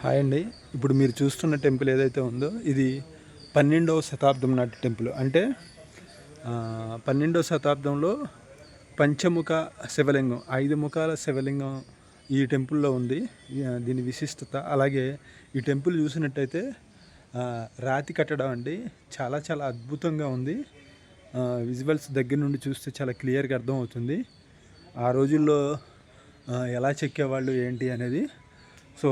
Hi అండి. ఇప్పుడు మీరు చూస్తున్న టెంపుల్ ఏదైతే ఉందో ఇది 12వ శతాబ్దం నాటి టెంపుల్. అంటే 12వ శతాబ్దంలో పంచముఖ శివలింగం, 5 ముఖాల శివలింగం ఈ టెంపుల్లో ఉంది. దీని విశిష్టత. అలాగే ఈ టెంపుల్ చూసినట్టయితే రాతి కట్టడం అండి, చాలా చాలా అద్భుతంగా ఉంది. విజువల్స్ దగ్గర నుండి చూస్తే చాలా క్లియర్గా అర్థమవుతుంది ఆ రోజుల్లో ఎలా చెక్కేవాళ్ళు ఏంటి అనేది. సో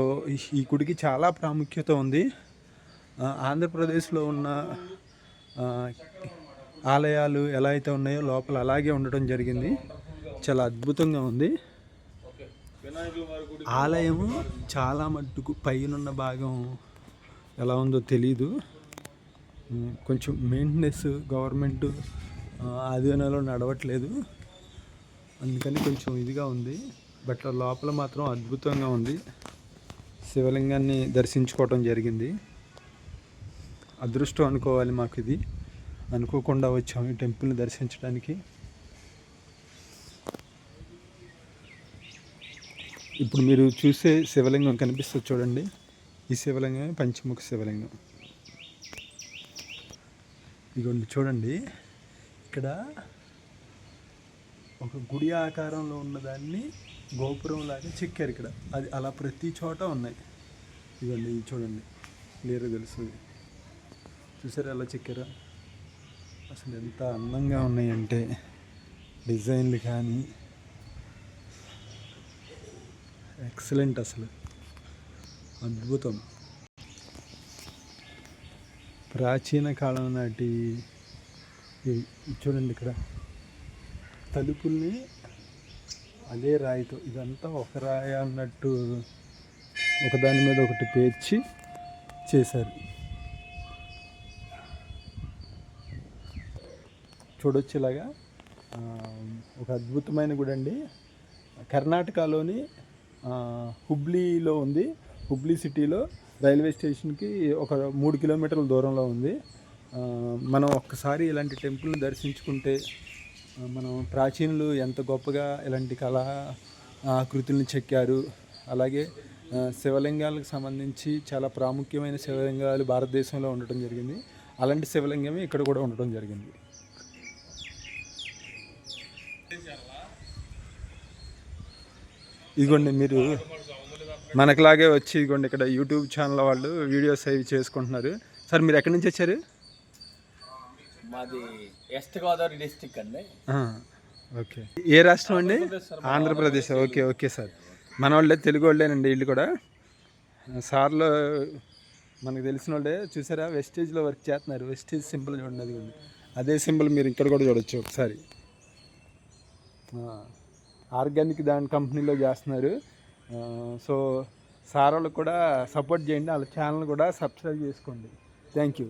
ఈ గుడికి చాలా ప్రాముఖ్యత ఉంది. ఆంధ్రప్రదేశ్లో ఉన్న ఆలయాలు ఎలా అయితే ఉన్నాయో లోపల అలాగే ఉండటం జరిగింది. చాలా అద్భుతంగా ఉంది. ఆలయము చాలా మట్టుకు పైనున్న భాగం ఎలా ఉందో తెలీదు. కొంచెం మెయింటెనెన్స్ గవర్నమెంట్ ఆధీనంలో నడవట్లేదు, అందుకని కొంచెం ఇదిగా ఉంది. బట్ లోపల మాత్రం అద్భుతంగా ఉంది. శివలింగాన్ని దర్శించుకోవటం జరిగింది. అదృష్టం అనుకోవాలి మాకు. ఇది అనుకోకుండా వచ్చాము ఈ టెంపుల్ని దర్శించడానికి. ఇప్పుడు మీరు చూసే శివలింగం కనిపిస్తుంది చూడండి, ఈ శివలింగమే పంచముఖ శివలింగం. ఇదిగోండి చూడండి, ఇక్కడ ఒక గుడి ఆకారంలో ఉన్నదాన్ని గోపురం లాగా చెక్కారు ఇక్కడ. అది అలా ప్రతి చోట ఉన్నాయి. ఇవన్నీ చూడండి, క్లియర్గా తెలుస్తుంది. చూసారా ఎలా చెక్కారా? అసలు ఎంత అందంగా ఉన్నాయంటే డిజైన్లు కానీ ఎక్సలెంట్, అసలు అద్భుతం. ప్రాచీన కాలం నాటి చూడండి, ఇక్కడ తలుపుల్ని అదే రాయితో, ఇదంతా ఒక రాయి అన్నట్టు ఒకదాని మీద ఒకటి పేర్చి చేశారు. చూడొచ్చు ఇలాగా. ఒక అద్భుతమైన గుడి అండి. కర్ణాటకలోని హుబ్లీలో ఉంది. హుబ్లీ సిటీలో రైల్వే స్టేషన్కి ఒక 3 కిలోమీటర్ల దూరంలో ఉంది. మనం ఒక్కసారి ఇలాంటి టెంపుల్ని దర్శించుకుంటే మనం ప్రాచీనులు ఎంత గొప్పగా ఇలాంటి కళా ఆకృతుల్ని చెక్కారు. అలాగే శివలింగాలకు సంబంధించి చాలా ప్రాముఖ్యమైన శివలింగాలు భారతదేశంలో ఉండటం జరిగింది. అలాంటి శివలింగమే ఇక్కడ కూడా ఉండటం జరిగింది. ఇదిగోండి, మీరు మనకులాగే వచ్చి ఇదిగోండి ఇక్కడ యూట్యూబ్ ఛానల్ వాళ్ళు వీడియోస్ అవి చేసుకుంటున్నారు. సార్ మీరు ఎక్కడి నుంచి వచ్చారు? మాది వెస్ట్ గోదావరి డిస్టిక్ అండి. ఓకే. ఏ రాష్ట్రం అండి? ఆంధ్రప్రదేశ్. Okay okay sir. మన వాళ్ళే, తెలుగు వాళ్ళేనండి వీళ్ళు కూడా. సార్లో మనకు తెలిసిన వాళ్ళే. చూసారా, వెస్టేజ్లో వర్క్ చేస్తున్నారు. వెస్టేజ్ సింబల్ చూడండి, అది కూడా అదే సింబల్ మీరు ఇక్కడ కూడా చూడొచ్చు ఒకసారి. ఆర్గానిక్ దాని కంపెనీలో చేస్తున్నారు. సో సార్ వాళ్ళకు కూడా సపోర్ట్ చేయండి, వాళ్ళ ఛానల్ కూడా సబ్స్క్రైబ్ చేసుకోండి. Thank you.